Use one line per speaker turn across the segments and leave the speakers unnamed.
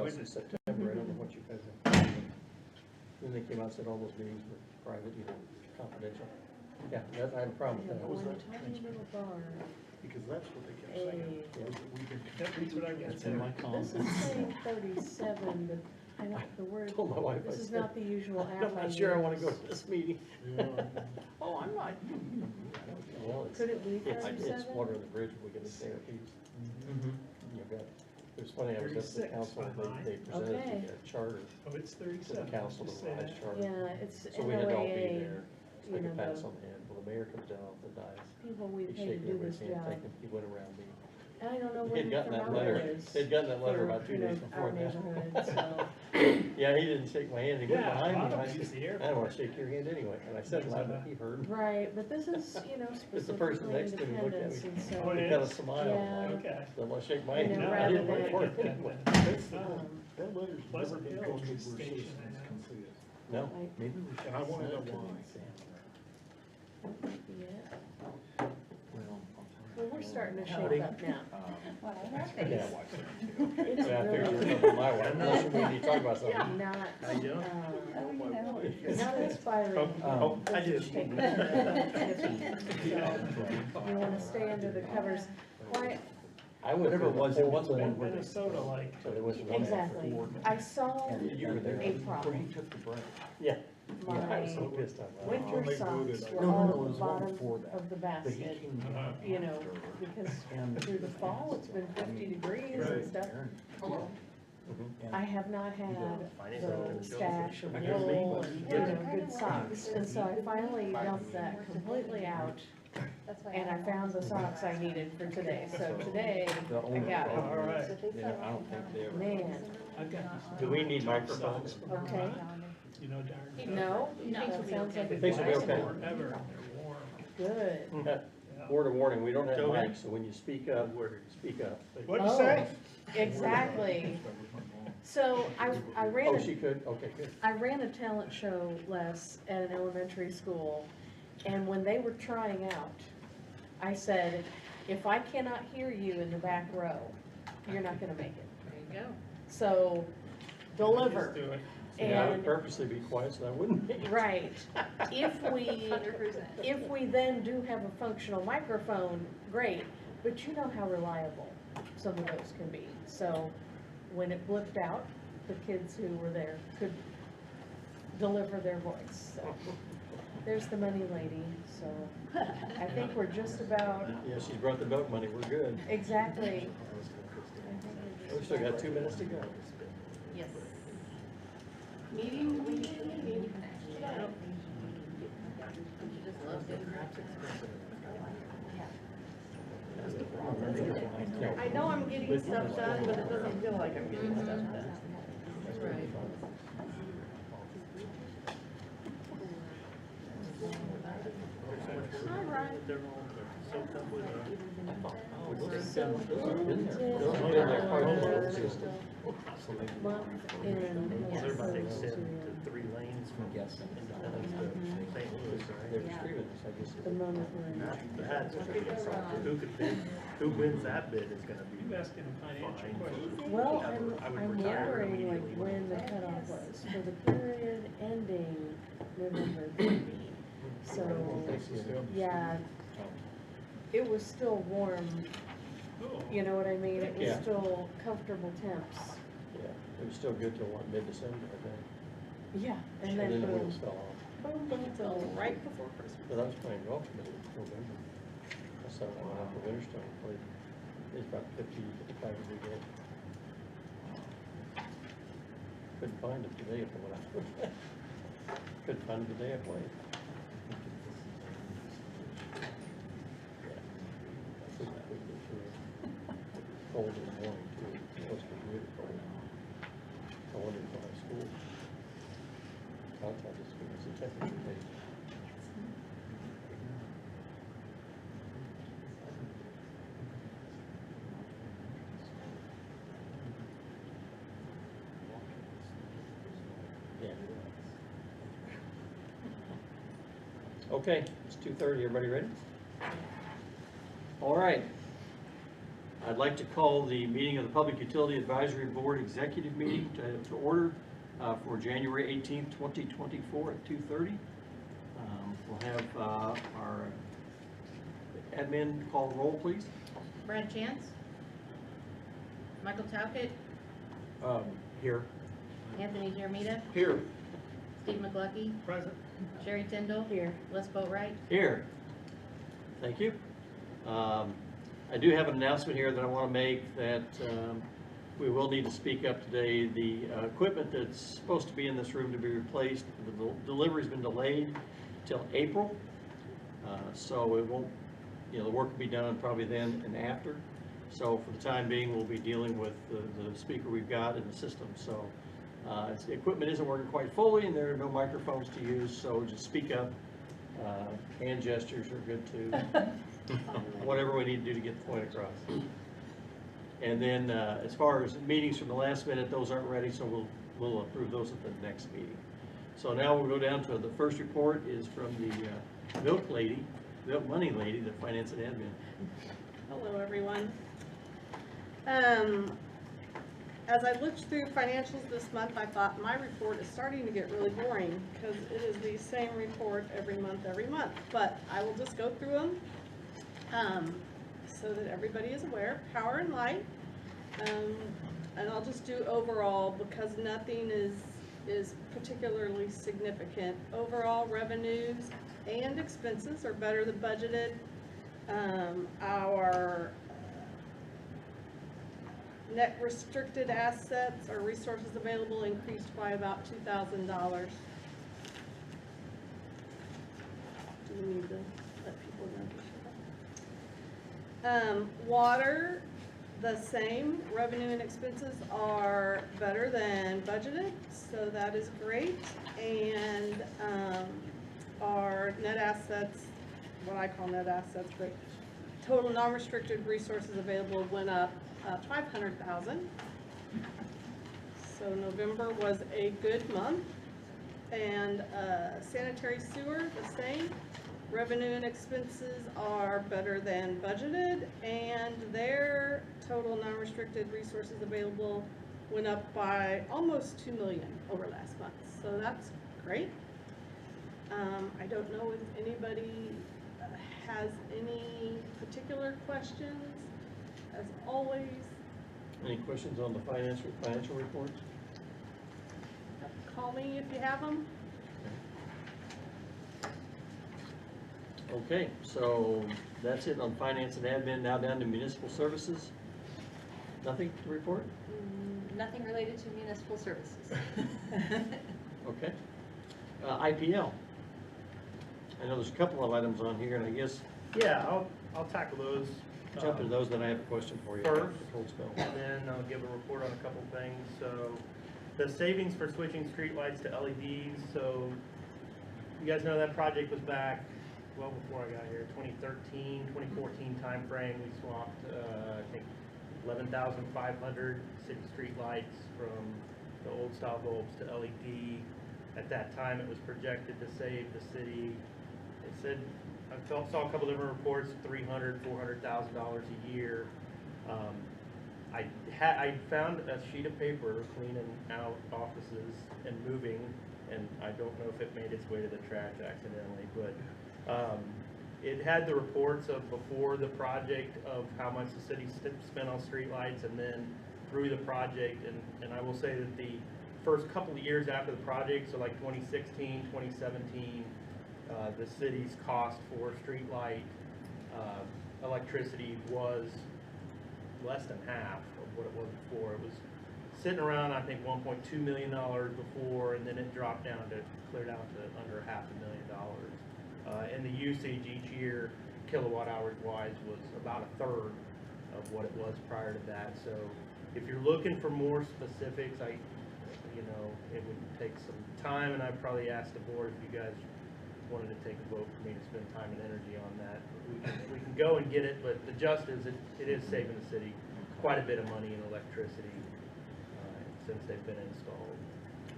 us in September, I don't know what you guys have. Then they came out and said all those meetings were private, confidential. Yeah, that, I have a problem with that.
One tiny little bar.
Because that's what they kept saying.
Yeah.
We've been
That's what I got.
It's in my
This is saying 37, but I don't, the word,
Told my wife, I
this is
said,
not the usual app
I'm
I
not sure I wanna
use.
go to this meeting.
Oh, I'm not.
Well, it's,
Could it be
it's
37?
water on the bridge, we're gonna say a piece. You've got, it was funny, I was at the
36
council,
by
and they presented
Okay.
the charter
Oh, it's
to the
37.
council,
Just
the
say
revised
that.
charter.
Yeah, it's
So we had to all be
NOAA,
there, so they
you
could
know,
pass
the
on the hand, well, the mayor comes down off the dais.
people we
He's
pay to
shaking
do
everybody's
this
hand,
job.
thanking, he went around me.
And I don't know
He
where
had gotten that
Thermometer
letter,
is.
he'd gotten that letter
for,
about 2
you know,
days before
our
that.
neighborhood, so.
Yeah, he didn't shake my hand, he went
Yeah,
behind me,
Bob
and I
used
said,
the
I don't wanna shake your hand anyway, and I said loud, but he heard.
Right, but this is,
It's the person
specifically
next to me looked at
independence,
me.
and so.
Oh, it
He
is?
kinda smiled,
Yeah.
like,
Okay.
don't wanna shake my
You
hand,
know,
I
rather
didn't wait
than-
for it anyway.
That letter's never
Pleasant
been
Hill
posted where
station,
citizens
I know.
can see it.
No,
Like,
Maybe we should. And I wanna know why.
yeah. Well, we're starting to
Howdy.
shape up now.
yeah.
It's
Yeah, I figured
really
it was my wife, unless we need to talk about something.
not,
How you doing?
not inspiring.
I
This is taking So, you wanna stay under the covers. Why,
I went
Whatever
through
it was,
the
it
whole
was the
thing.
one where they-
Minnesota, like,
So there was one
exactly.
after.
I saw
You were there.
a
Where he
problem.
took the break.
Yeah, I was so
My
pissed off.
winter
they voted,
socks
I-
were
No, no,
all
no,
at
it
the
was one
bottom
before that.
of the
But he
basket.
came down
You know,
after,
because
and-
through the fall, it's been 50 degrees and
Right.
stuff.
And
I have not had the stash of
I guess me,
wool
but-
and, you know, good socks. And so I finally dumped that completely out, and I found the socks I needed for today. So today,
The
I
only
got
all
it.
right.
Yeah, I don't think they ever.
Man,
I've got.
Do we need microphones?
okay.
You know, darn.
No, that sounds like a
Things will be
good
okay.
idea.
Forever, they're warm.
Good.
Yeah.
Word of warning, we don't have
Joey?
mics, so when you speak up, speak up.
What'd you
Oh,
say?
Exactly. So I ran
Oh,
a
she could, okay, good.
I ran a talent show, Les, at an elementary school, and when they were trying out, I said, if I cannot hear you in the back row, you're not gonna make it.
There you go.
So, deliver.
Just do it.
Yeah, I would
And,
purposely be quiet so I wouldn't.
right, if we
100%.
if we then do have a functional microphone, great, but you know how reliable some of those can be. So when it blipped out, the kids who were there could deliver their voice. So there's the money lady. So I think we're just about
Yeah, she's brought the boat money, we're good.
exactly.
We still got 2 minutes to go.
Yes. Meeting, we need a meeting. Just love getting
I know I'm getting stuff done, but it doesn't feel like I'm getting stuff done.
That's right.
Hi, Ryan.
Those have been there quite a while. It's just-
Month in.
Well, everybody extend
to
to 3 lanes from Independence to St. Louis,
They're
right?
distributed, I guess.
the moment we're in.
That's gonna be something. Who wins that bid is gonna
You
be
asking a financial
fine.
question.
Well,
I would
I'm
retire
wondering like
immediately
when the
when-
cutoff was for the period ending November 30. So, yeah, it was still warm, you know what I mean? It was
Yeah.
still comfortable temps.
Yeah, it was still good till what, mid-December, I think.
Yeah, and
And
then
then the
boom,
wheels fell off.
boom, boom, till right before Christmas.
But I was playing golf in November. I saw it went out for winter storm, played, it was about 55 degree day. Couldn't find it today if I went out. Couldn't find it the day I played. Yeah. I couldn't get through it. Cold in the morning too, it's supposed to be really cold. I wondered if I had school. Contacted school, it's a temperature tape. Yeah. Okay, it's 2:30, everybody ready? All right.
I'd like to call the meeting of the Public Utility Advisory Board Executive Meeting to order for January 18th, 2024 at 2:30. We'll have our admin call the roll, please.
Brad Chance, Michael Talcott,
Here.
Anthony Jeremita,
Here.
Steve McLucky,
Present.
Sherry Tyndall,
Here.
Les Boatright.
Here. Thank you. I do have an announcement here that I want to make that we will need to speak up today. The equipment that's supposed to be in this room to be replaced, the delivery's been delayed till April. So it won't, the work will be done probably then and after. So for the time being, we'll be dealing with the speaker we've got in the system. So the equipment isn't working quite fully and there are no microphones to use, so just speak up. Hand gestures are good too. Whatever we need to do to get the point across. And then as far as meetings from the last minute, those aren't ready, so we'll approve those at the next meeting. So now we'll go down to the first report is from the milk money lady, the finance and admin.
Hello, everyone. As I looked through financials this month, I thought my report is starting to get really boring because it is the same report every month, but I will just go through them so that everybody is aware. Power and light, and I'll just do overall because nothing is particularly significant. Overall revenues and expenses are better than budgeted. Our net restricted assets or resources available increased by about $2,000. Do we need to let people know? Water, the same. Revenue and expenses are better than budgeted, so that is great. And our net assets, what I call net assets, but total non-restricted resources available went up 500,000. So November was a good month. And sanitary sewer, the same. Revenue and expenses are better than budgeted, and their total non-restricted resources available went up by almost 2 million over last month. So that's great. I don't know if anybody has any particular questions. As always.
Any questions on the financial reports?
Call me if you have them.
Okay, so that's it on finance and admin. Now down to municipal services. Nothing to report?
Nothing related to municipal services.
Okay. IPL. I know there's a couple of items on here, and I guess
Yeah, I'll tackle those.
jump to those, then I have a question for you.
First.
Hold spell.
And then I'll give a report on a couple things. So the savings for switching streetlights to LEDs. So you guys know that project was back well before I got here, 2013, 2014 timeframe. We swapped, I think, 11,500 city streetlights from the old style bulbs to LED. At that time, it was projected to save the city. It said, saw a couple different reports, $300,000, $400,000 a year. I found a sheet of paper cleaning out offices and moving, and I don't know if it made its way to the trash accidentally, but it had the reports of before the project of how much the city spent on streetlights, and then through the project, and I will say that the first couple of years after the project, so like 2016, 2017, the city's cost for streetlight electricity was less than half of what it was before. It was sitting around, I think, $1.2 million before, and then it dropped down to, cleared out to under $500,000. And the usage each year, kilowatt hours wise, was about a third of what it was prior to that. So if you're looking for more specifics, it would take some time, and I'd probably ask the board if you guys wanted to take a vote for me to spend time and energy on that. We can go and get it, but the gist is it is saving the city quite a bit of money in electricity since they've been installed.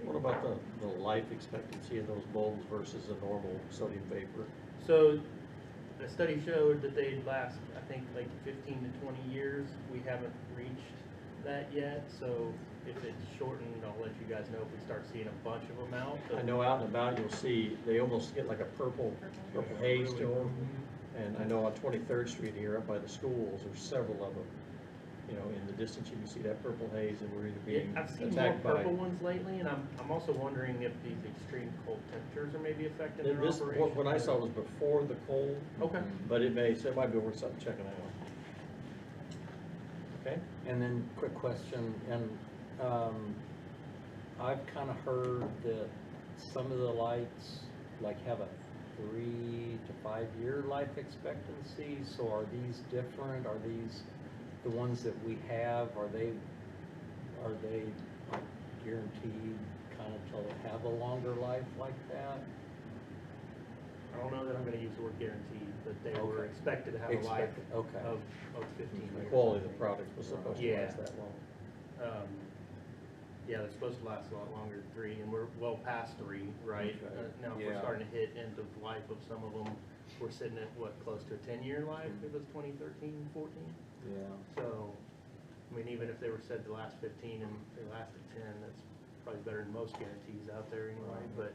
What about the life expectancy of those bulbs versus a normal sodium vapor?
So a study showed that they'd last, I think, like 15 to 20 years. We haven't reached that yet, so if it's shortened, I'll let you guys know if we start seeing a bunch of them out.
I know out and about, you'll see, they almost get like a purple haze to them. And I know on 23rd Street here, up by the schools, there's several of them. You know, in the distance, you can see that purple haze, and we're either being
I've seen more
attacked by.
purple ones lately, and I'm also wondering if these extreme cold temperatures are maybe affecting their
This,
operation.
what I saw was before the cold,
Okay.
but so it might be worth something checking out. Okay?
And then, quick question, and, I've kinda heard that some of the lights, like, have a 3 to 5 year life expectancy, so are these different? Are these the ones that we have, are they like guaranteed kinda to have a longer life like that?
I don't know that I'm gonna use the word guaranteed, but they were
Okay.
expected to have a life
Expected, okay.
of 15
The
years.
quality of the product was supposed to
Yeah.
last that long.
Yeah, they're supposed to last a lot longer than 3, and we're well past 3, right?
Okay.
Now, if we're
Yeah.
starting to hit end of life of some of them, we're sitting at, what, close to a 10-year life, if it's 2013, 14?
Yeah.
So, I mean, even if they were said to last 15 and they lasted 10, that's probably better than most guarantees out there anyway, but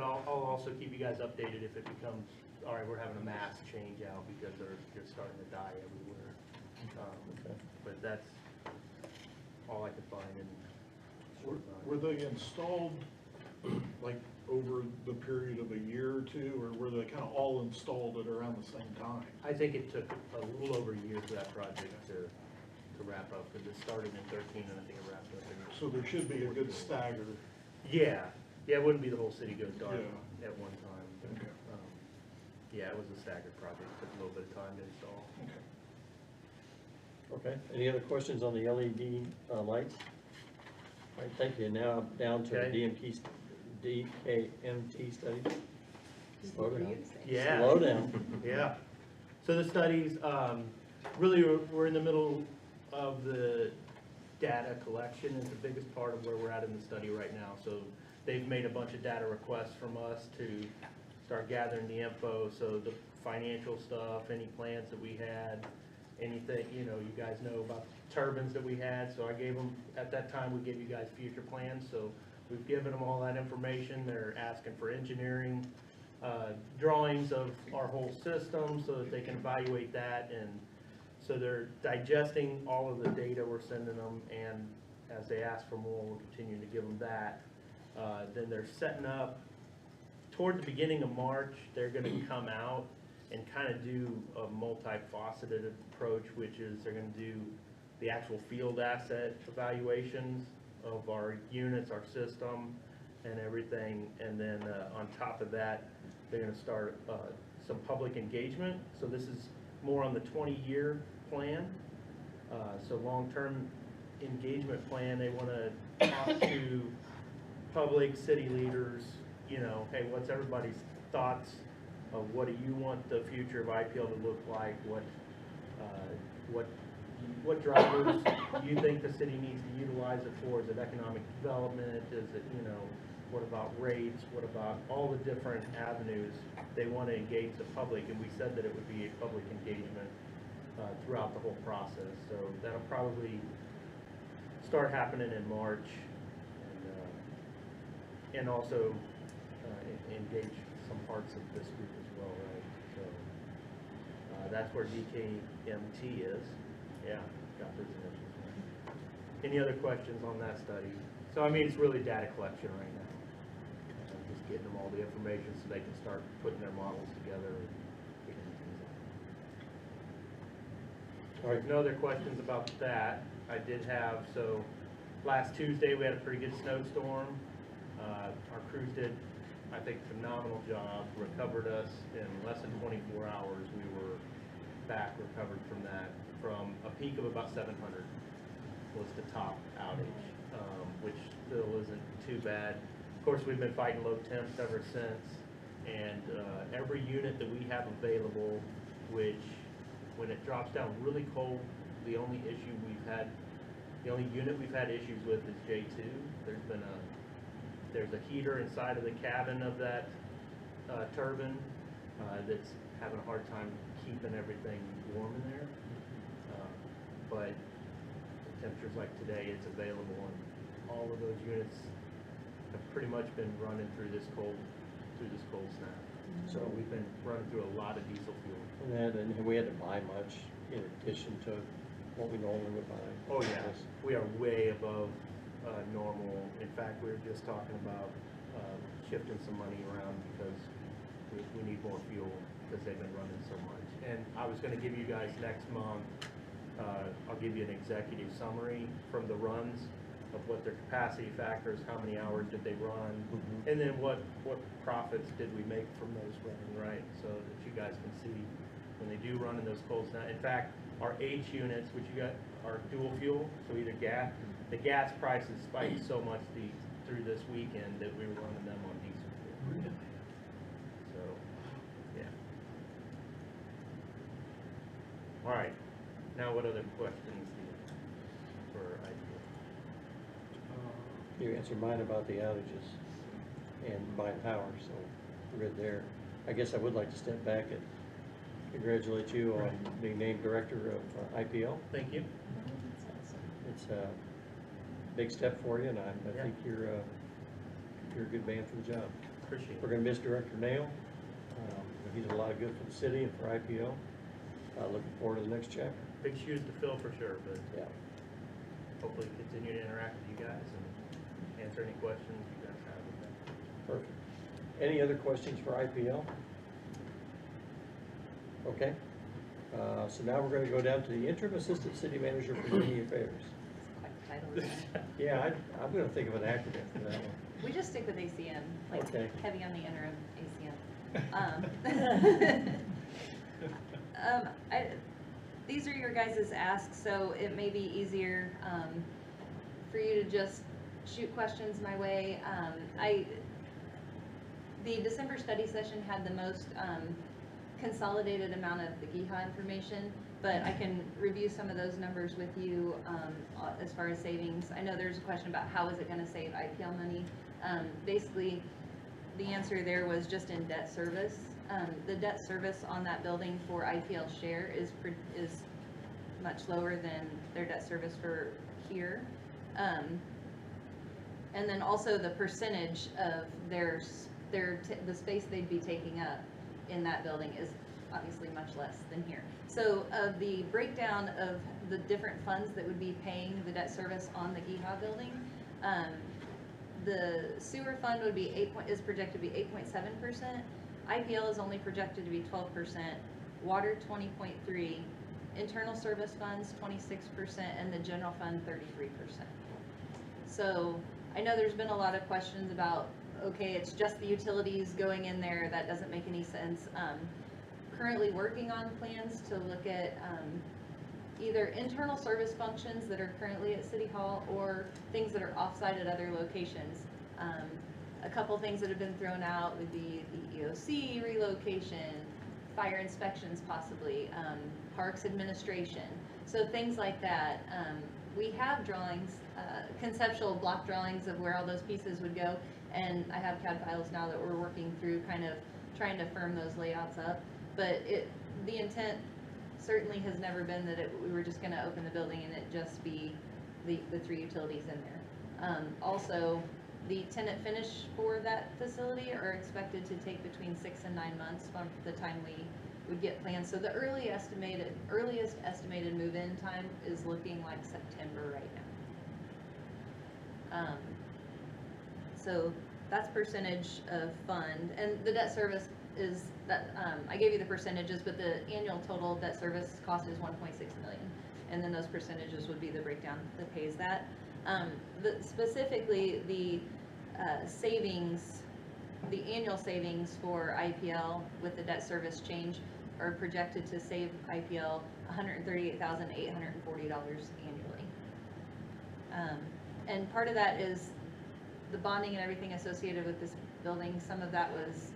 I'll also keep you guys updated if it becomes, all right, we're having a mass change out because they're just starting to die everywhere.
Okay.
But that's all I could find in short
Were
time.
they installed, like, over the period of a year or two, or were they kind of all installed at around the same time?
I think it took a little over a year for that project to wrap up, because it started in 13 and I think it wrapped up in.
So there should be a good stagger.
Yeah, it wouldn't be the whole city goes dark
Yeah.
at one time. but,
Okay.
Yeah, it was a staggered project, took a little bit of time to install.
Okay, any other questions on the LED lights? All right, thank you. Now down to the
Okay.
DKMT study. Slow down.
Yeah.
Slow down.
Yeah. So the studies, really, we're in the middle of the data collection is the biggest part of where we're at in the study right now. So they've made a bunch of data requests from us to start gathering the info, so the financial stuff, any plans that we had, anything, you guys know about the turbines that we had, so I gave them, at that time, we gave you guys future plans, so we've given them all that information. They're asking for engineering drawings of our whole system so that they can evaluate that, and so they're digesting all of the data we're sending them, and as they ask for more, we'll continue to give them that. Then they're setting up, toward the beginning of March, they're gonna come out and kind of do a multifaceted approach, which is they're gonna do the actual field asset evaluations of our units, our system, and everything. And then on top of that, they're gonna start some public engagement. So this is more on the 20-year plan. So long-term engagement plan, they wanna talk to public, city leaders, hey, what's everybody's thoughts of what do you want the future of IPL to look like? What drivers do you think the city needs to utilize it for? Is it economic development? Is it, what about rates? What about all the different avenues they want to engage the public? And we said that it would be a public engagement throughout the whole process. So that'll probably start happening in March, and also engage some parts of this group as well, right? So that's where DKMT is. Yeah, got those initials. Any other questions on that study? So I mean, it's really data collection right now. Just getting them all the information so they can start putting their models together and figuring things out. All right, no other questions about that. I did have, so last Tuesday we had a pretty good snowstorm. Our crews did, I think, a phenomenal job, recovered us in less than 24 hours. We were back, recovered from that, from a peak of about 700 was the top outage, which still isn't too bad. Of course, we've been fighting low temps ever since, and every unit that we have available, which when it drops down really cold, the only unit we've had issues with is J2. There's a heater inside of the cabin of that turbine that's having a hard time keeping everything warm in there. But temperatures like today, it's available, and all of those units have pretty much been running through this cold snap. So we've been running through a lot of diesel fuel.
And we had to buy much in addition to what we normally would buy.
Oh, yeah, we are way above normal. In fact, we were just talking about shifting some money around because we need more fuel because they've been running so much. And I was gonna give you guys next month, I'll give you an executive summary from the runs of what their capacity factors, how many hours did they run, and then what profits did we make from those running, right? So that you guys can see when they do run in those cold snaps. In fact, our H units, which you got, are dual fuel, so either gas, the gas prices spiked so much through this weekend that we were running them on diesel fuel. So, yeah. All right, now what other questions do you have for IPL?
You answered mine about the outages and buying power, so we're good there. I guess I would like to step back and congratulate you on being named director of IPL.
Thank you.
It's a big step for you, and I
Yeah.
think you're a good man for the job.
Appreciate
We're
it.
gonna miss Director Nail. He did a lot of good for the city and for IPL. Looking forward to the next chapter.
Big shoes to fill for sure, but
Yeah.
hopefully continue to interact with you guys and answer any questions you guys have with that.
Perfect. Any other questions for IPL? Okay. So now we're gonna go down to the interim assistant city manager for community affairs.
Quite the title, isn't it?
Yeah, I'm gonna think of an acronym for that one.
We just stick with ACM, like
Okay.
heavy on the interim ACM. These are your guys' asks, so it may be easier for you to just shoot questions my way. The December study session had the most consolidated amount of the GIHA information, but I can review some of those numbers with you as far as savings. I know there's a question about how is it gonna save IPL money. Basically, the answer there was just in debt service. The debt service on that building for IPL share is much lower than their debt service for here. And then also the percentage of the space they'd be taking up in that building is obviously much less than here. So the breakdown of the different funds that would be paying the debt service on the GIHA building, the sewer fund would be is projected to be 8.7%. IPL is only projected to be 12%, water 20.3%, internal service funds 26%, and the general fund 33%. So I know there's been a lot of questions about, okay, it's just the utilities going in there, that doesn't make any sense. Currently working on plans to look at either internal service functions that are currently at City Hall or things that are offsite at other locations. A couple things that have been thrown out would be the EOC relocation, fire inspections possibly, parks administration. So things like that. We have drawings, conceptual block drawings of where all those pieces would go, and I have CAD files now that we're working through, kind of trying to firm those layouts up. But the intent certainly has never been that we were just going to open the building and it just be the three utilities in there. Also, the tenant finish for that facility are expected to take between 6 and 9 months from the time we would get plans. So the earliest estimated move-in time is looking like September right now. So that's percentage of fund, and the debt service is that, I gave you the percentages, but the annual total debt service cost is 1.6 million. And then those percentages would be the breakdown that pays that. Specifically, the savings, the annual savings for IPL with the debt service change are projected to save IPL $138,840 annually. And part of that is the bonding and everything associated with this building. Some of that was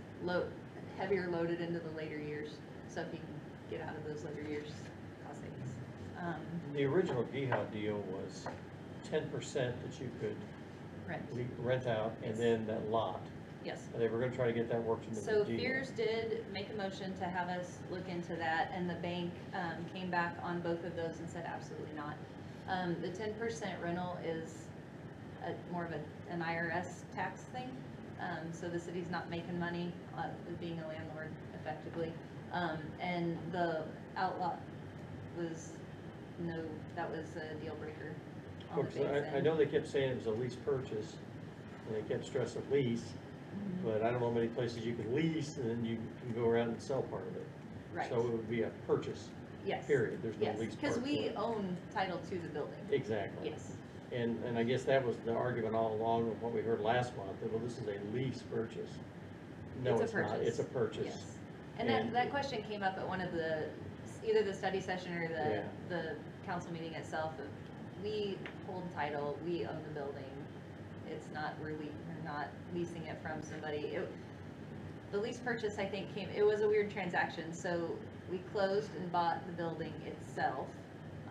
heavier loaded into the later years. So if you can get out of those later years, cost savings.
The original GIHA deal was 10% that you could
Rent.
rent out, and then that lot.
Yes.
And they were gonna try to get that worked into the
So
deal.
Fears did make a motion to have us look into that, and the bank came back on both of those and said absolutely not. The 10% rental is more of an IRS tax thing, so the city's not making money with being a landlord effectively. And the outlot was, that was a deal breaker on the
Of course,
bank's
I
end.
know they kept saying it was a lease purchase, and they kept stressing lease,
Mm-hmm.
but I don't know many places you can lease, and then you can go around and sell part of it.
Right.
So it would be a purchase,
Yes.
period, there's no
Yes,
lease part
because
to
we
it.
own title to the building.
Exactly.
Yes.
And I guess that was the argument all along of what we heard last month, that, well, this is a lease purchase. No,
It's a
it's not,
purchase.
it's a purchase.
Yes. And
And-
that question came up at one of the, either the study session or
Yeah.
the council meeting itself. Of we hold title, we own the building. It's not, we're not leasing it from somebody. The lease purchase, I think, it was a weird transaction. So we closed and bought the building itself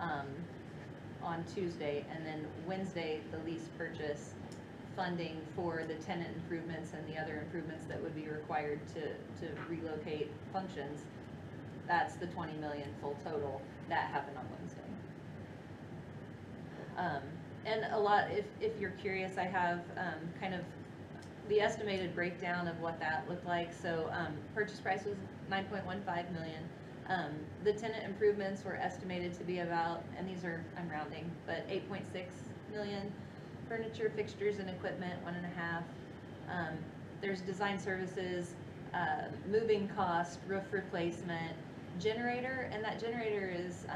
on Tuesday, and then Wednesday, the lease purchase funding for the tenant improvements and the other improvements that would be required to relocate functions. That's the 20 million full total. That happened on Wednesday. And a lot, if you're curious, I have kind of the estimated breakdown of what that looked like. So purchase price was 9.15 million. The tenant improvements were estimated to be about, and these are, I'm rounding, but 8.6 million. Furniture, fixtures, and equipment, 1.5. There's design services, moving cost, roof replacement, generator, and that generator is,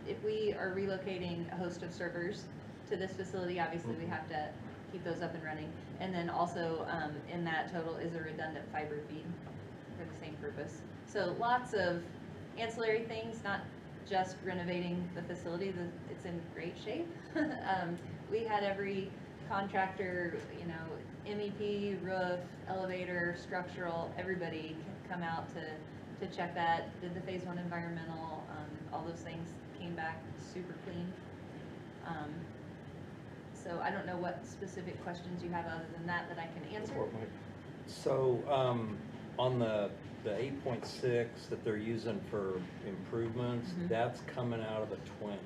if we are relocating a host of servers to this facility, obviously we have to keep those up and running. And then also, in that total is a redundant fiber feed for the same purpose. So lots of ancillary things, not just renovating the facility, it's in great shape. We had every contractor, MEP, roof, elevator, structural, everybody come out to check that, did the phase 1 environmental, all those things came back super clean. So I don't know what specific questions you have other than that I can answer.
Report, Mike.
So, on the 8.6 that they're using for improvements,
Mhm.
that's coming out of the 20,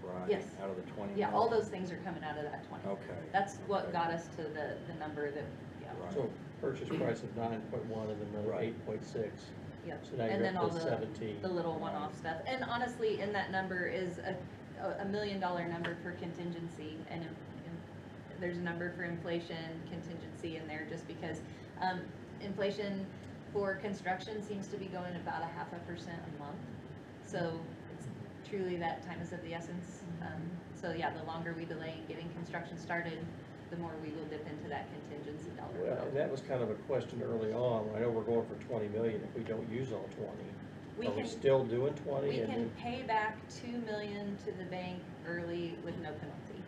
right?
Yes.
Out of the 20
Yeah, all
million?
those things are coming out of that 20.
Okay.
That's what
Okay.
got us to the number that, yeah.
Right.
So purchase price of 9.1 and then another
Right.
8.6.
Yep.
So now
And
you're
then
up
all
to
the
17.
little one-off stuff. And honestly, in that number is a $1 million number for contingency, and there's a number for inflation contingency in there, just because inflation for construction seems to be going about 0.5% a month. So it's truly that time is of the essence. So yeah, the longer we delay in getting construction started, the more we will dip into that contingency dollar.
Well,
bill.
and that was kind of a question early on. I know we're going for 20 million if we don't use all 20.
We
Are we
can-
still doing 20?
We
and
can
then-
pay back 2 million to the bank early with no penalty.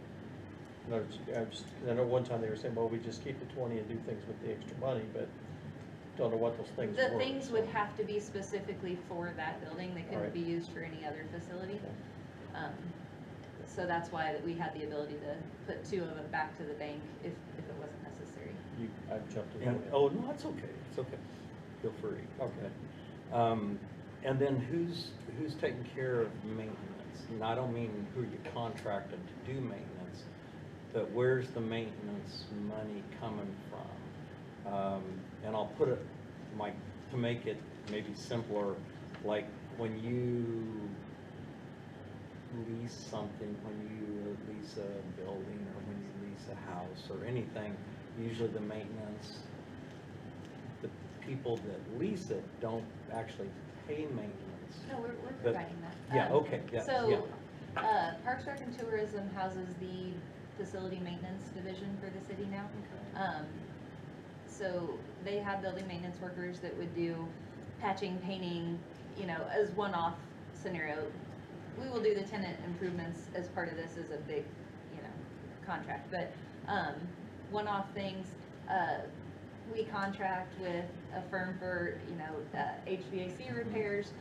No, I know one time they were saying, well, we just keep the 20 and do things with the extra money, but don't know what those things were.
The things
so.
would have to be specifically for that building, they couldn't
Right.
be used for any other facility.
Okay.
So that's why that we had the ability to put 2 of them back to the bank if it wasn't necessary.
I've jumped in.
And, oh, no, it's okay, it's okay. Feel free.
Okay.
And then who's taking care of maintenance? And I don't mean who you contracted to do maintenance, but where's the maintenance money coming from? And I'll put it, Mike, to make it maybe simpler, like when you lease something, when you lease a building, or when you lease a house, or anything, usually the maintenance, the people that lease it don't actually pay maintenance.
No, we're
But-
providing that.
Yeah, okay, yeah,
So, Parks, Rec, and Tourism houses the facility maintenance division for the city now. So they have building maintenance workers that would do patching, painting, as one-off scenario. We will do the tenant improvements as part of this as a big, contract, but, one-off things, we contract with a firm for, HVAC repairs.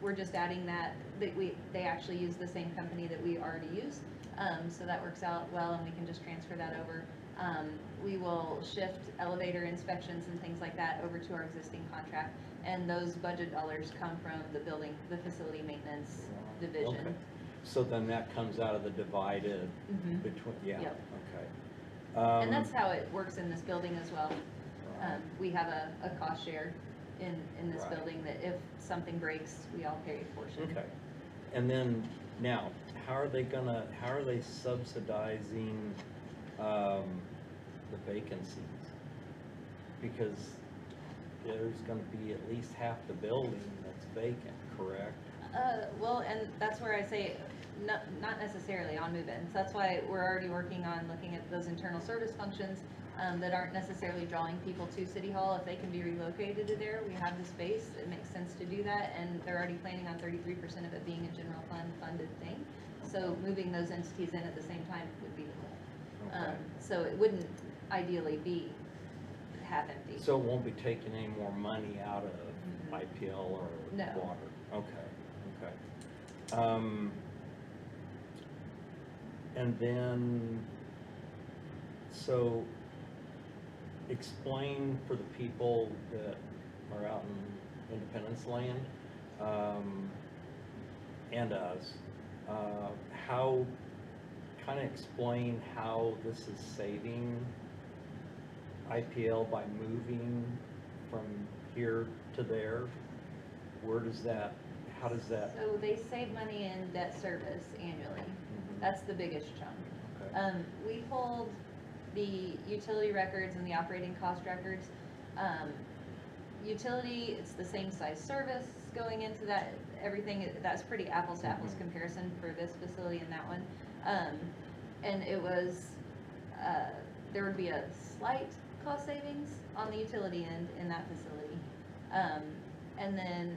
We're just adding that, they actually use the same company that we already use. So that works out well, and we can just transfer that over. We will shift elevator inspections and things like that over to our existing contract, and those budget dollars come from the facility maintenance division.
Okay. So then that comes out of the divided
Mhm.
between, yeah,
Yep.
okay.
And that's how it works in this building as well. We have a cost share in this
Right.
building, that if something breaks, we all pay a portion.
Okay. And then, now, how are they subsidizing, the vacancies? Because there's gonna be at least half the building that's vacant, correct?
Well, and that's where I say, not necessarily on move-ins. That's why we're already working on looking at those internal service functions that aren't necessarily drawing people to City Hall. If they can be relocated to there, we have the space, it makes sense to do that, and they're already planning on 33% of it being a general fund funded thing. So moving those entities in at the same time would be the goal.
Okay.
So it wouldn't ideally be half empty.
So it won't be taking any more money out of IPL or
No.
water? Okay, okay. And then, so explain for the people that are out in Independence Land, and us, how, kind of explain how this is saving IPL by moving from here to there? Where does that, how does that?
So they save money in debt service annually. That's the biggest chunk.
Okay.
We hold the utility records and the operating cost records. Utility, it's the same size service going into that, everything, that's pretty apples to apples comparison for this facility and that one. And it was, there would be a slight cost savings on the utility end in that facility. And then,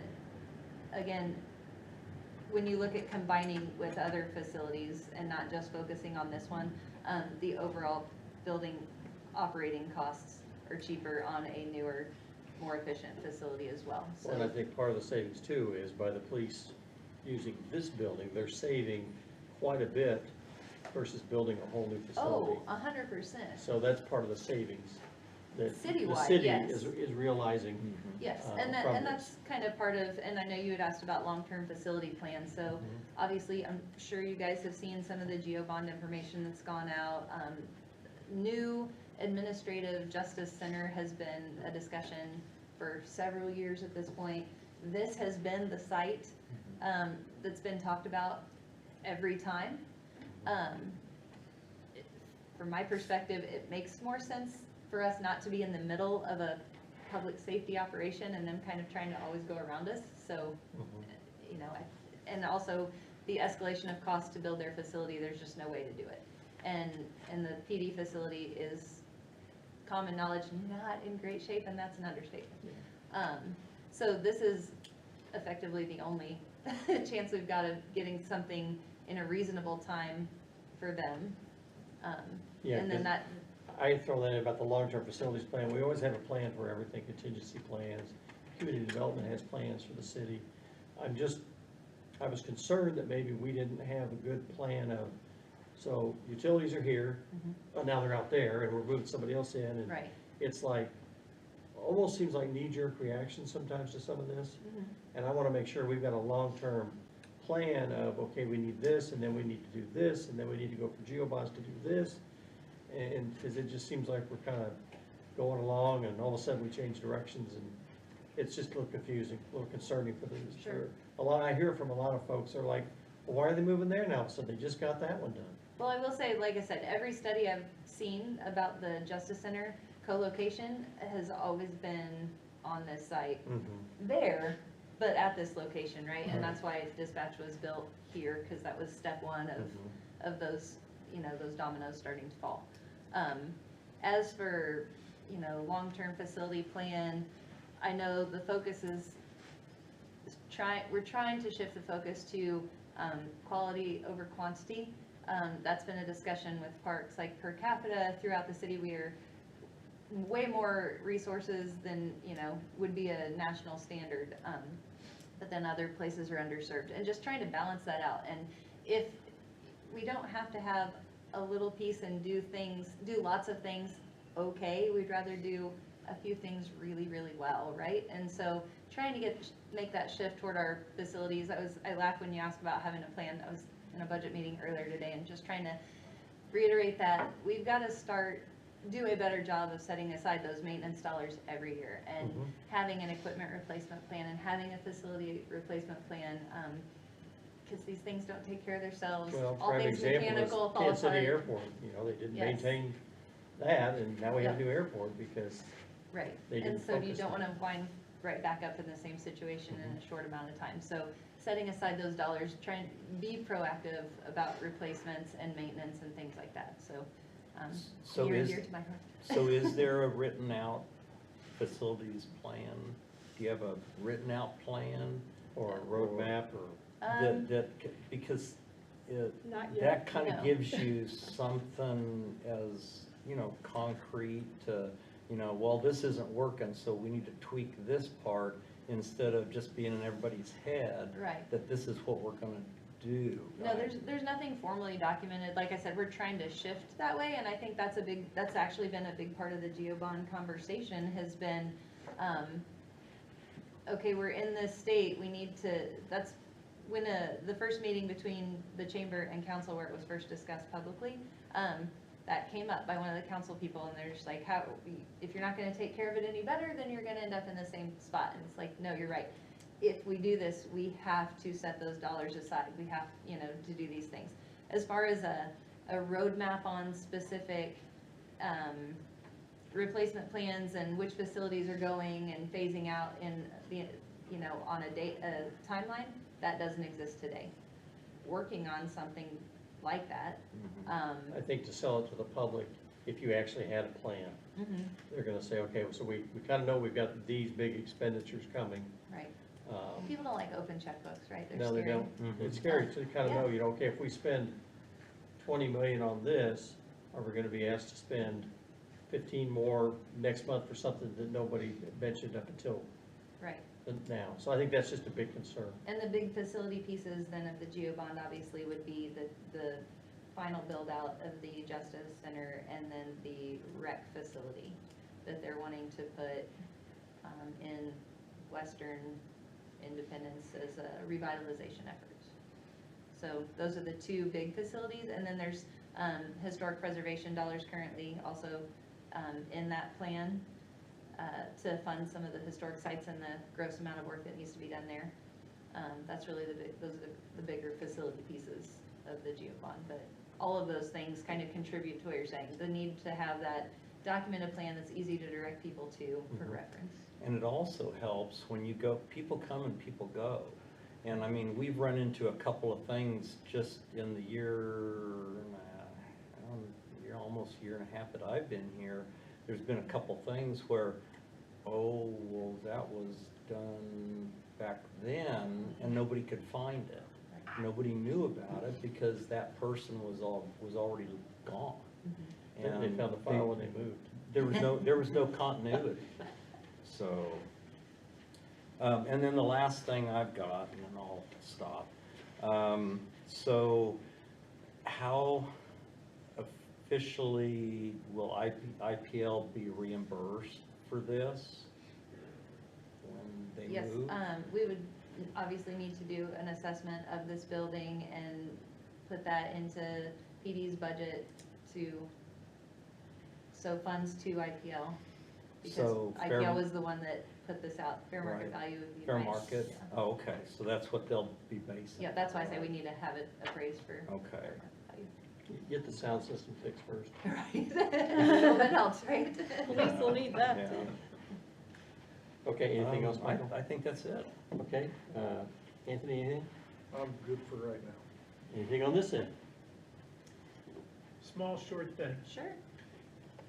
again, when you look at combining with other facilities and not just focusing on this one, the overall building operating costs are cheaper on a newer, more efficient facility as well. So,
And I think part of the savings too is by the police using this building, they're saving quite a bit versus building a whole new facility.
100%.
So that's part of the savings that the
Citywide,
city
yes.
is realizing.
Yes,
from
and
this.
that's kind of part of, and I know you had asked about long-term facility plans, so obviously, I'm sure you guys have seen some of the GeoBond information that's gone out. New administrative justice center has been a discussion for several years at this point. This has been the site, that's been talked about every time. From my perspective, it makes more sense for us not to be in the middle of a public safety operation and them kind of trying to always go around us, so, you know, and also the escalation of cost to build their facility, there's just no way to do it. And the PD facility is, common knowledge, not in great shape, and that's an understatement. So this is effectively the only chance we've got of getting something in a reasonable time for them.
Yeah,
And then
'cause
that,
I throw that in about the long-term facilities plan. We always have a plan for everything, contingency plans. Community development has plans for the city. I was concerned that maybe we didn't have a good plan of, so utilities are here, now they're out there, and we're moving somebody else in, and
right.
it's like, almost seems like knee-jerk reaction sometimes to some of this. And I wanna make sure we've got a long-term plan of, okay, we need this, and then we need to do this, and then we need to go for GeoBonds to do this. And, cause it just seems like we're kinda going along, and all of a sudden we change directions, and it's just a little confusing, a little concerning for the,
Sure.
a lot, I hear from a lot of folks are like, well, why are they moving there now? So they just got that one done.
Well, I will say, like I said, every study I've seen about the Justice Center co-location has always been on this site there, but at this location, right? And that's why dispatch was built here, because that was step one of those, you know, those dominoes starting to fall. As for, you know, long-term facility plan, I know the focus is we're trying to shift the focus to quality over quantity. That's been a discussion with parks, like per capita throughout the city, we are way more resources than, you know, would be a national standard, but then other places are underserved, and just trying to balance that out. And if we don't have to have a little piece and do lots of things okay. We'd rather do a few things really, really well, right? And so trying to make that shift toward our facilities, I laughed when you asked about having a plan. I was in a budget meeting earlier today and just trying to reiterate that we've got to do a better job of setting aside those maintenance dollars every year and having an equipment replacement plan and having a facility replacement plan, because these things don't take care of themselves.
Well,
All
prime
things
example
mechanical
is
fall
Kansas City
apart.
Airport, they didn't
Yes.
maintain that, and now we have a
Yep.
new airport because
Right,
They
and
didn't
so you
focus
don't
on
wanna wind right back up in the same situation in a short amount of time. So setting aside those dollars, try and be proactive about replacements and maintenance and things like that, so,
So
near and
is,
dear to my heart.
so is there a written out facilities plan? Do you have a written out plan?
or a roadmap or
Because
Not yet.
that kind
No.
of gives you something as, concrete to, well, this isn't working, so we need to tweak this part instead of just being in everybody's head.
Right.
That this is what we're gonna do.
No,
right?
there's nothing formally documented. Like I said, we're trying to shift that way, and I think that's actually been a big part of the GeoBond conversation has been, okay, we're in this state, we need to, that's when, the first meeting between the chamber and council where it was first discussed publicly, that came up by one of the council people, and they're just like, if you're not gonna take care of it any better, then you're gonna end up in the same spot, and it's like, no, you're right. If we do this, we have to set those dollars aside, we have, to do these things. As far as a roadmap on specific, replacement plans and which facilities are going and phasing out in the, on a timeline, that doesn't exist today. Working on something like that,
I think to sell it to the public, if you actually had a plan, they're gonna say, okay, so we kinda know we've got these big expenditures coming.
right. People don't like open checkbooks, right? They're
No, they
scary.
don't. It's scary to kinda know, okay, if we spend 20 million on this, are we gonna be asked to spend 15 more next month for something that nobody mentioned up until
Right.
now? So I think that's just a big concern.
And the big facility pieces then of the GeoBond obviously would be the final build out of the Justice Center and then the rec facility that they're wanting to put in Western Independence as a revitalization effort. So those are the two big facilities, and then there's historic preservation dollars currently also in that plan to fund some of the historic sites and the gross amount of work that needs to be done there. That's really those are the bigger facility pieces of the GeoBond, but all of those things kind of contribute to what you're saying, the need to have that documented plan that's easy to direct people to for reference.
And it also helps when you go, people come and people go. And I mean, we've run into a couple of things just in the almost year and a half that I've been here. There's been a couple things where, oh, well, that was done back then and nobody could find it. Nobody knew about it because that person was already gone.
And they found the file when they moved.
There was no continuity. So, and then the last thing I've got, and then I'll stop. So, how officially will IPL be reimbursed for this when they
Yes,
move?
we would obviously need to do an assessment of this building and put that into PD's budget so funds to IPL. Because
So fair-
IPL was the one that put this out, fair market
Right.
value would be
Fair
nice.
market?
Yeah.
Oh, okay, so that's what they'll be based on.
Yeah, that's why I say we need to have it appraised for.
Okay.
fair market value.
Get the sound system fixed first.
Right, well, that helps, right?
Police will need that
Yeah.
too.
Okay, anything else,
I
Michael?
think that's it.
Okay, Anthony, anything?
I'm good for right now.
Anything on this end?
Small, short thing.
Sure.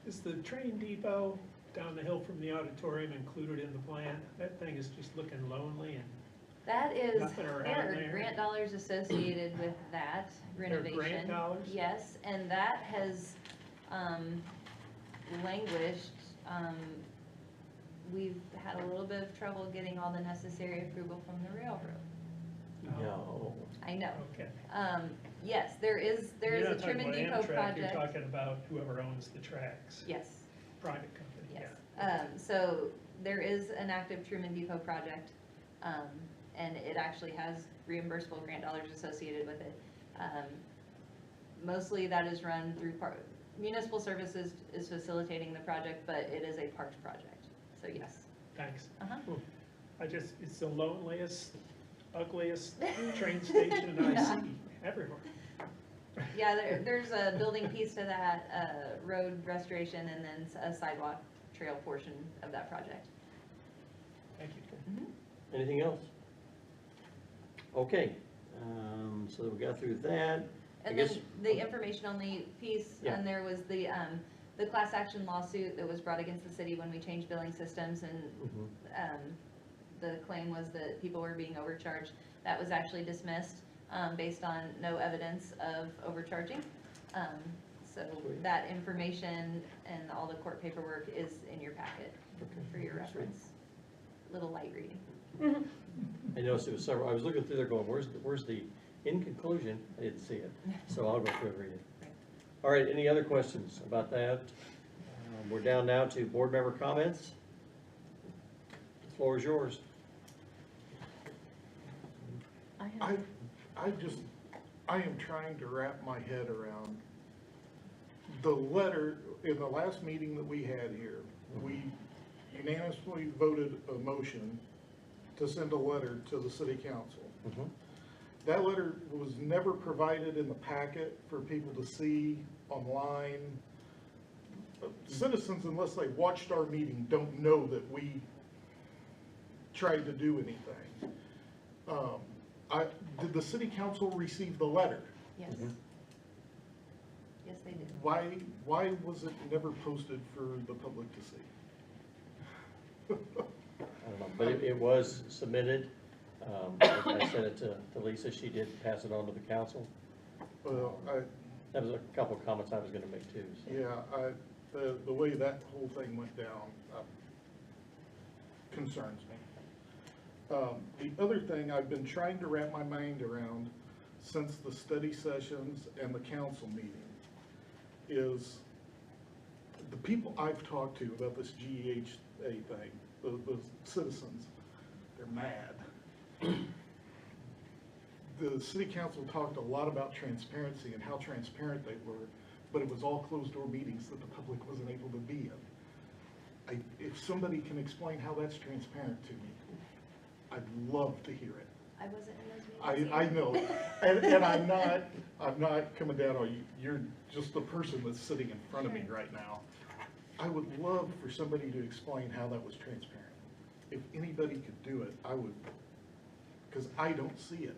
Is the train depot down the hill from the auditorium included in the plan? That thing is just looking lonely and
That is,
Nothing around
there are
there.
grant dollars associated with that
There are
renovation.
grant dollars?
Yes, and that has, languished. We've had a little bit of trouble getting all the necessary approval from the railroad.
No.
I know.
Okay.
Yes, there is
You're
a
not
trim
talking
and
about
depot
Amtrak, You're
project.
talking about whoever owns the tracks,
Yes,
private company,
yes.
yeah.
So there is an active trim and depot project, and it actually has reimbursable grant dollars associated with it. Mostly that is run through municipal services is facilitating the project, but it is a parks project, so yes.
Thanks.
Uh-huh.
It's the loneliest, ugliest train station I
Yeah.
see everywhere.
Yeah, there's a building piece to that, road restoration, and then a sidewalk trail portion of that project.
Thank you.
Anything else? Okay, so we got through that. I
And
guess-
then the information only piece,
Yeah.
and there was the class action lawsuit that was brought against the city when we changed billing systems, and the claim was that people were being overcharged. That was actually dismissed, based on no evidence of overcharging. So
Sweet.
that information and all the court paperwork is in your packet for your reference. Little light reading.
I noticed it was several, I was looking through there going, where's the, in conclusion, I didn't see it, so I'll go through and read it.
Right.
All right, any other questions about that? We're down now to board member comments. The floor is yours.
I am trying to wrap my head around the letter, in the last meeting that we had here, we unanimously voted a motion to send a letter to the city council. That letter was never provided in the packet for people to see online. Citizens, unless they watched our meeting, don't know that we tried to do anything. Did the city council receive the letter?
Yes. Yes, they did.
Why was it never posted for the public to see?
I don't know, but it was submitted. I sent it to Lisa, she did pass it on to the council.
Well,
That was a couple of comments I was gonna make too. So.
yeah, the way that whole thing went down concerns me. The other thing I've been trying to wrap my mind around since the study sessions and the council meeting is the people I've talked to about this GEHA thing, the citizens, they're mad. The city council talked a lot about transparency and how transparent they were, but it was all closed-door meetings that the public wasn't able to be in. If somebody can explain how that's transparent to me, I'd love to hear it.
I wasn't in those meetings.
I know, and I'm not coming down on you, you're just the person that's sitting in front of me right now. I would love for somebody to explain how that was transparent. If anybody could do it, I would, because I don't see it.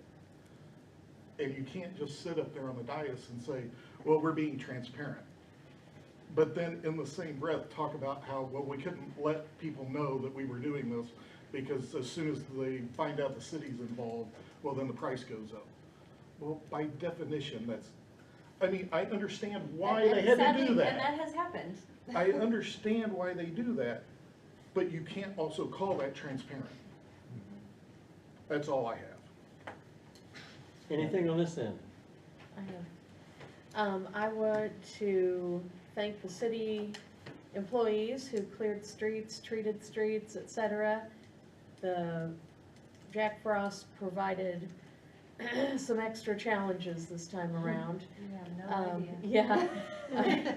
And you can't just sit up there on the dais and say, well, we're being transparent. But then in the same breath, talk about how, well, we couldn't let people know that we were doing this because as soon as they find out the city's involved, well, then the price goes up. Well, by definition, that's, I mean, I understand why
And
they had to
sadly-
do that.
And that has happened.
I understand why they do that, but you can't also call that transparent. That's all I have.
Anything on this end?
I have. I want to thank the city employees who cleared streets, treated streets, et cetera. The Jack Frost provided some extra challenges this time around.
You have no idea.
Yeah.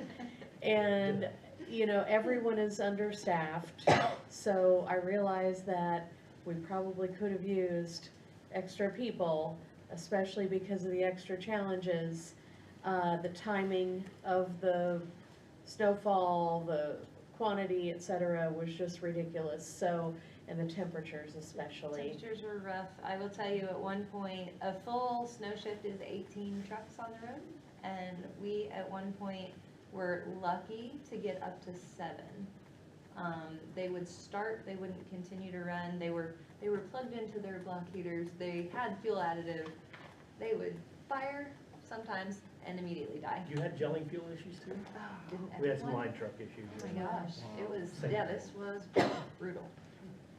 And, you know, everyone is understaffed, so I realize that we probably could have used extra people, especially because of the extra challenges. The timing of the snowfall, the quantity, et cetera, was just ridiculous, so, and the temperatures especially.
Temperatures were rough. I will tell you, at one point, a full snow shift is 18 trucks on the road, and we, at one point, were lucky to get up to 7. They would start, they wouldn't continue to run, they were plugged into their block heaters, they had fuel additive, they would fire sometimes and immediately die.
You had gelling fuel issues too?
Didn't
We had some
everyone?
line truck issues.
Oh my gosh, it was,
Same.
yeah, this was brutal.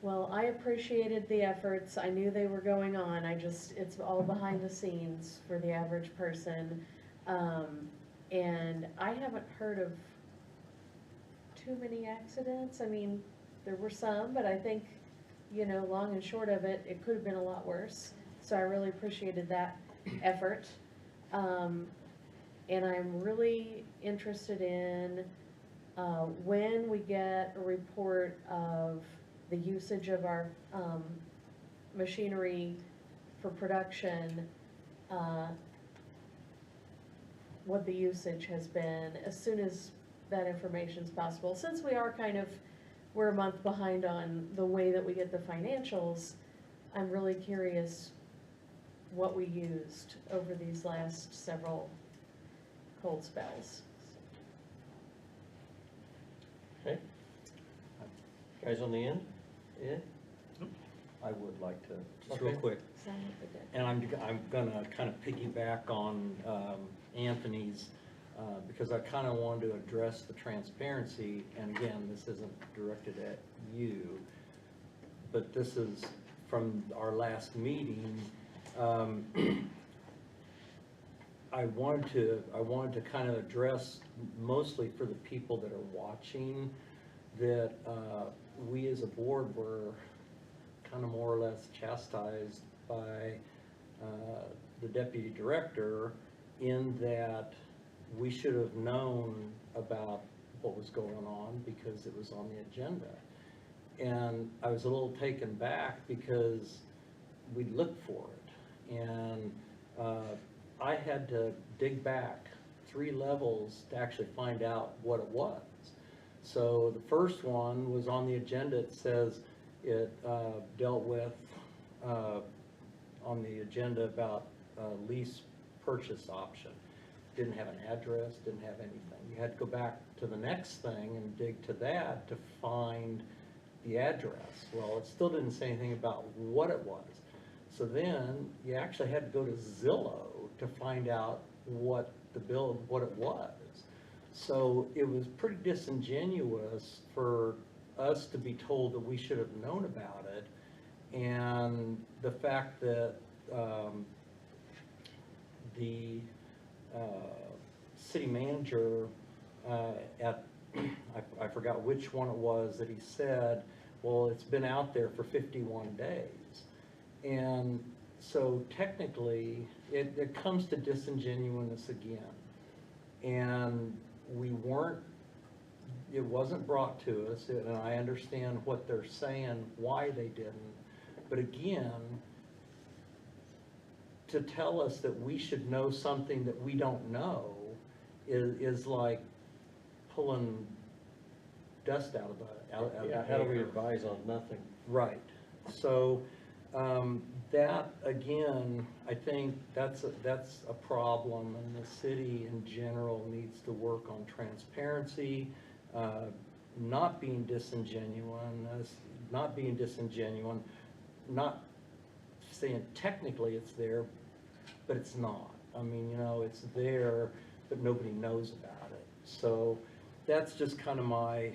Well, I appreciated the efforts. I knew they were going on. It's all behind the scenes for the average person. And I haven't heard of too many accidents. I mean, there were some, but I think, long and short of it, it could have been a lot worse. So I really appreciated that effort. And I'm really interested in, when we get a report of the usage of our, machinery for production, what the usage has been, as soon as that information's possible. Since we're a month behind on the way that we get the financials, I'm really curious what we used over these last several cold spells.
Okay. Guys on the end? Yeah?
I would like to, just real
Okay.
quick,
Sign up for that.
and I'm gonna kind of piggyback on Anthony's, because I kind of wanted to address the transparency, and again, this isn't directed at you, but this is from our last meeting. I wanted to kind of address, mostly for the people that are watching, that we as a board were kind of more or less chastised by the deputy director, in that we should have known about what was going on because it was on the agenda. And I was a little taken back because we looked for it. And I had to dig back 3 levels to actually find out what it was. So the first one was on the agenda. It says it dealt with, on the agenda, about lease purchase option. Didn't have an address, didn't have anything. You had to go back to the next thing and dig to that to find the address. Well, it still didn't say anything about what it was. So then you actually had to go to Zillow to find out what it was. So it was pretty disingenuous for us to be told that we should have known about it. And the fact that the city manager I forgot which one it was, that he said, well, it's been out there for 51 days. And so technically, it comes to disingenuousness again. And it wasn't brought to us, and I understand what they're saying, why they didn't. But again, to tell us that we should know something that we don't know is like pulling dust out of the
Yeah, how do we
air.
advise on nothing?
Right. So, that, again, I think that's a problem, and the city in general needs to work on transparency, not being disingenuous, not saying technically it's there, but it's not. I mean, it's there, but nobody knows about it. So that's just kind of my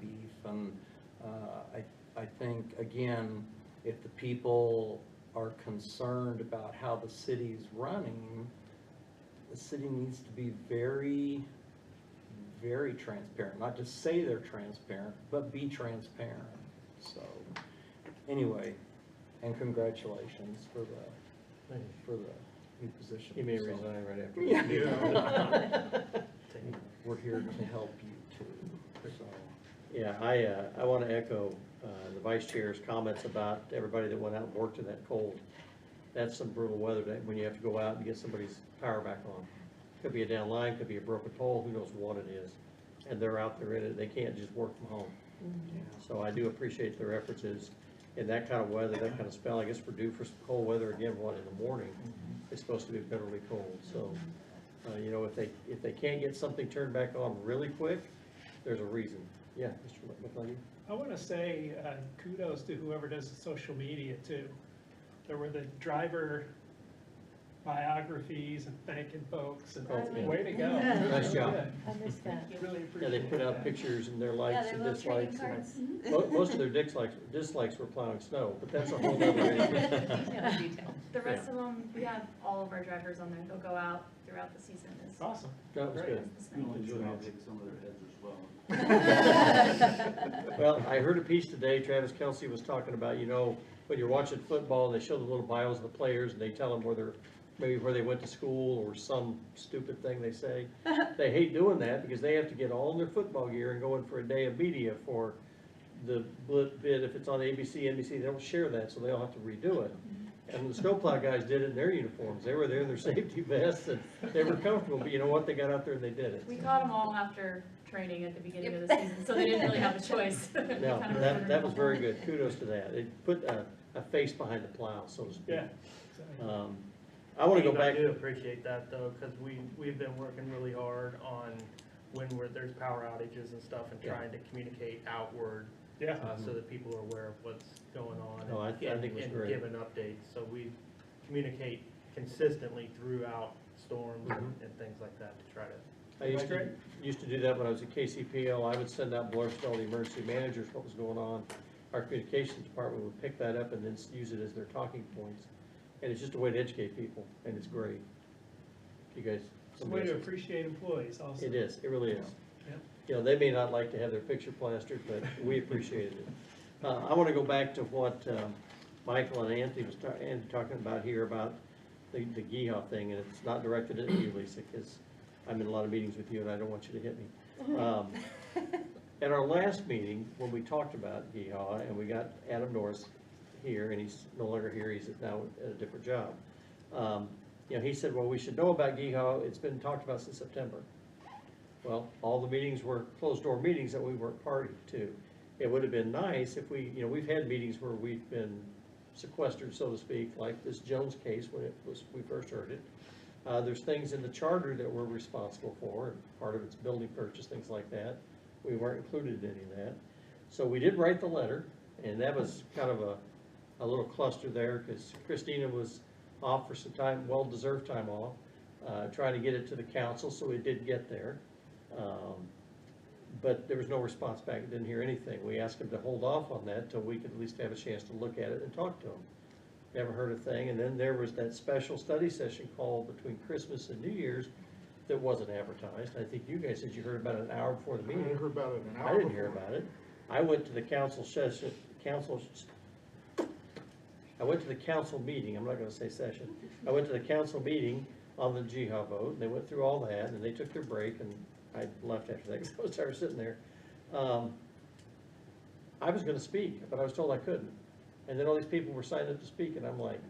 beef, and I think, again, if the people are concerned about how the city's running, the city needs to be very, very transparent. Not just say they're transparent, but be transparent. So, anyway, and congratulations for the new position.
He may
So,
resign right after.
Yeah.
Yeah.
We're here to help you too, so.
Yeah, I want to echo the vice chair's comments about everybody that went out and worked in that cold. That's some brutal weather day, when you have to go out and get somebody's power back on. Could be a down line, could be a broken pole, who knows what it is. And they're out there in it, they can't just work from home. So I do appreciate their efforts in that kind of weather, that kind of spell. I guess we're due for some cold weather again, in the morning. It's supposed to be bitterly cold, so, if they can't get something turned back on really quick, there's a reason. Yeah, Mr. McLean?
I want to say kudos to whoever does the social media too. There were the driver biographies and thanking folks, and
Oh, yeah.
way to go.
Nice job.
I missed that.
Really
Yeah,
appreciate
they put out
that.
pictures and their
Yeah,
likes
their
and
little trading
dislikes. and-
cards.
Most of their dislikes were plowing snow, but that's a whole other issue.
Detail.
The rest of them, we have all of our drivers on there, they'll go out throughout the season as,
Awesome.
That was
Great.
good.
as the snow.
Some of their heads as well.
Well, I heard a piece today, Travis Kelsey was talking about, when you're watching football, they show the little bios of the players, and they tell them maybe where they went to school, or some stupid thing they say. They hate doing that, because they have to get all in their football gear and go in for a day of media for the bid, if it's on ABC, NBC, they don't share that, so they all have to redo it. And the snowplow guys did it in their uniforms, they were there in their safety vests, and they were comfortable, but you know what, they got out there and they did it.
We caught them all after training at the beginning of the season, so they didn't really have a choice. We
No,
kind of
that was
remembered
very
them.
good, kudos to that, it put a face behind the plow, so to speak.
Yeah. exactly.
I wanna go
Steve,
back.
I do appreciate that though, cause we've been working really hard on when there's power outages and stuff, and
Yeah.
trying to communicate outward,
Yeah.
so that people are aware of what's going on.
No, I
and-
think it was
and
great.
giving updates, so we communicate consistently throughout storms
Mhm.
and things like that to try to.
I used
That's
to, used to do that when I was at KCPL, I would send out blurbs to all the emergency managers, what was going on. Our communications department would pick that up and then use it as their talking points. And it's just a way to educate people, and it's great. You guys.
It's a way to appreciate employees also.
It is, it really is.
Yeah.
They may not like to have their picture plastered, but we appreciated it. I wanna go back to what, Michael and Anthony talking about here about the GEHA thing, and it's not directed at you, Lisa, because I'm in a lot of meetings with you and I don't want you to hit me. At our last meeting, when we talked about GEHA, and we got Adam Norris here, and he's no longer here, he's now at a different job. He said, well, we should know about GEHA, it's been talked about since September. Well, all the meetings were closed-door meetings that we weren't party to. It would have been nice if we've had meetings where we've been sequestered, so to speak, like this Jones case when we first heard it. There's things in the charter that we're responsible for, and part of it's building purchase, things like that. We weren't included in any of that. So we did write the letter, and that was kind of a little cluster there, because Christina was off for some time, well-deserved time off, trying to get it to the council, so it did get there. But there was no response back, didn't hear anything. We asked him to hold off on that till we could at least have a chance to look at it and talk to him. Never heard a thing, and then there was that special study session called between Christmas and New Year's that wasn't advertised. I think you guys said you heard about it an hour before the
I
meeting.
heard about it an hour
I didn't hear
before.
about it. I went to the council meeting, I'm not gonna say session. I went to the council meeting on the GEHA vote, and they went through all that, and they took their break, and I left after that, because I was tired of sitting there. I was gonna speak, but I was told I couldn't. And then all these people were signed up to speak, and I'm like,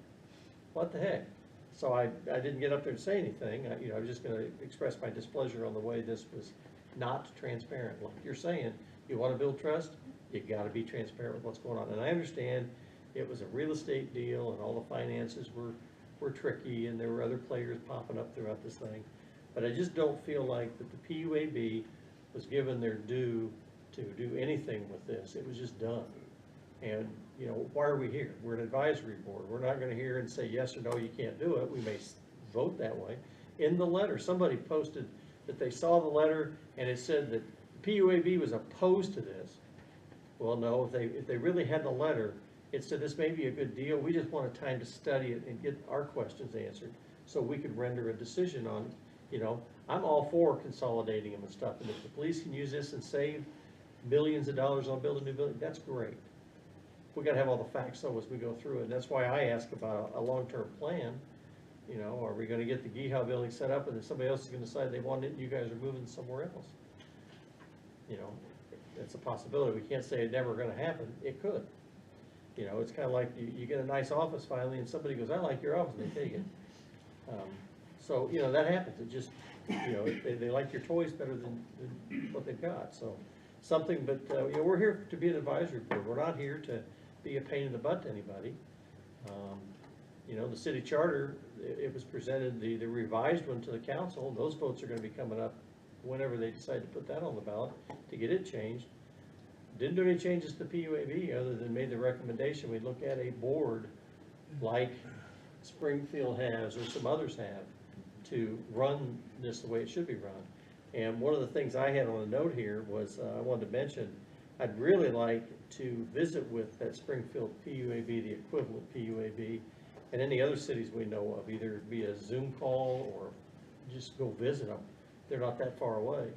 what the heck? So I didn't get up there and say anything, I was just gonna express my displeasure on the way this was not transparent. Like you're saying, you wanna build trust, you gotta be transparent with what's going on. And I understand it was a real estate deal, and all the finances were tricky, and there were other players popping up throughout this thing. But I just don't feel like that the PUAB was given their due to do anything with this. It was just done. And, why are we here? We're an advisory board. We're not gonna hear and say yes or no, you can't do it. We may vote that way. In the letter, somebody posted that they saw the letter and it said that PUAB was opposed to this. Well, no, if they really had the letter, it said this may be a good deal. We just wanted time to study it and get our questions answered so we could render a decision on, I'm all for consolidating them and stuff. And if the police can use this and save millions of dollars on building a new building, that's great. We gotta have all the facts though as we go through it. And that's why I ask about a long-term plan. Are we gonna get the GEHA building set up and then somebody else is gonna decide they want it and you guys are moving somewhere else? It's a possibility. We can't say it's never gonna happen. It could. It's kinda like you get a nice office finally and somebody goes, I like your office, and they take it. So, that happens. It just, they like your toys better than what they've got, so. Something, but, we're here to be an advisory board. We're not here to be a pain in the butt to anybody. The city charter, it was presented, the revised one to the council. Those votes are gonna be coming up whenever they decide to put that on the ballot to get it changed. Didn't do any changes to PUAB other than made the recommendation, we look at a board like Springfield has, or some others have, to run this the way it should be run. And one of the things I had on a note here was, I wanted to mention, I'd really like to visit with that Springfield PUAB, the equivalent PUAB, and any other cities we know of, either via Zoom call or just go visit them. They're not that far away.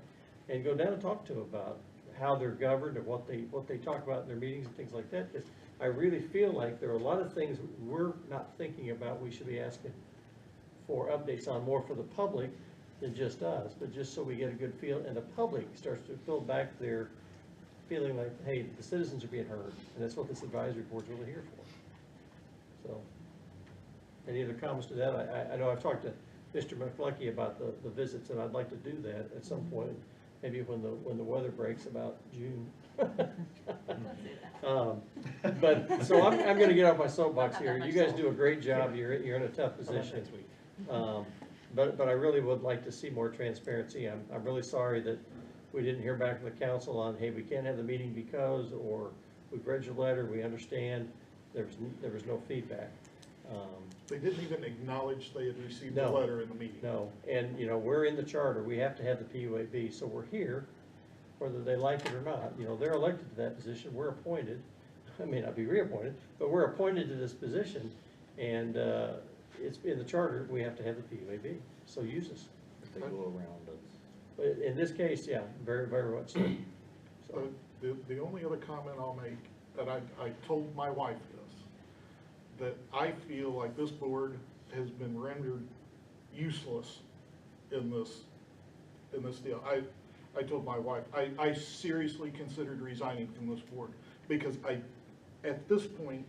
And go down and talk to them about how they're governed and what they talk about in their meetings and things like that. Because I really feel like there are a lot of things we're not thinking about we should be asking for updates on, more for the public than just us, but just so we get a good feel, and the public starts to fill back their feeling like, hey, the citizens are being heard, and that's what this advisory board's really here for. So, any other comments to that? I know I've talked to Mr. McLucky about the visits, and I'd like to do that at some point, maybe when the weather breaks about June. But, so I'm gonna get off my soapbox here. You guys do a great job. You're in a tough position. But I really would like to see more transparency. I'm really sorry that we didn't hear back from the council on, hey, we can't have the meeting because, or we've read your letter, we understand. There was no feedback.
They didn't even acknowledge they had received the
No.
letter in the meeting.
No, and, you know, we're in the charter, we have to have the PUAB, so we're here, whether they like it or not. You know, they're elected to that position, we're appointed, I may not be reappointed, but we're appointed to this position, and, it's in the charter, we have to have the PUAB, so use us.
If they go around us.
But in this case, yeah, very, very much so. So,
The only other comment I'll make, that I told my wife this, that I feel like this board has been rendered useless in this deal. I told my wife, I seriously considered resigning from this board, because at this point,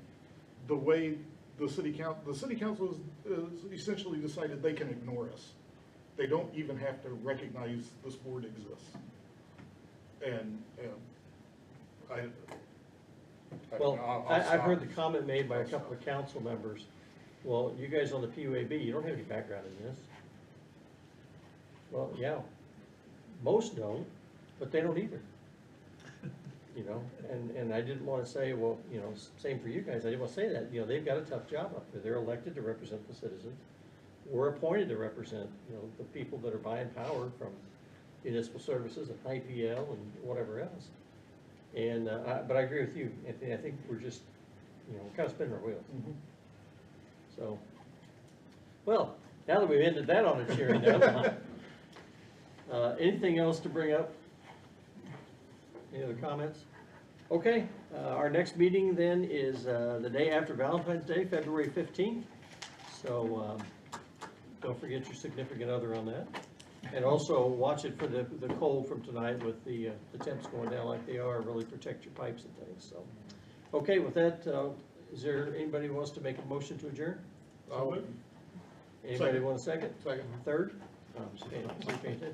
the way the city council has essentially decided they can ignore us. They don't even have to recognize this board exists. And
well, I've heard the comment made by a couple of council members, well, you guys on the PUAB, you don't have any background in this. Well, yeah, most don't, but they don't either. You know, and I didn't want to say, well, you know, same for you guys, I didn't want to say that, you know, they've got a tough job up there, they're elected to represent the citizens. We're appointed to represent, you know, the people that are buying power from municipal services and IPL and whatever else. And, but I agree with you, Anthony, I think we're just, you know, kind of spinning our wheels. So, well, now that we've ended that on a cheery note, anything else to bring up? Any other comments? Okay, our next meeting then is the day after Valentine's Day, February 15th. So don't forget your significant other on that. And also watch it for the cold from tonight with the temps going down like they are, really protect your pipes and things, so. Okay, with that, is there anybody who wants to make a motion to adjourn?
I would.
Anybody want a second?
Second.
Third? Just paying attention.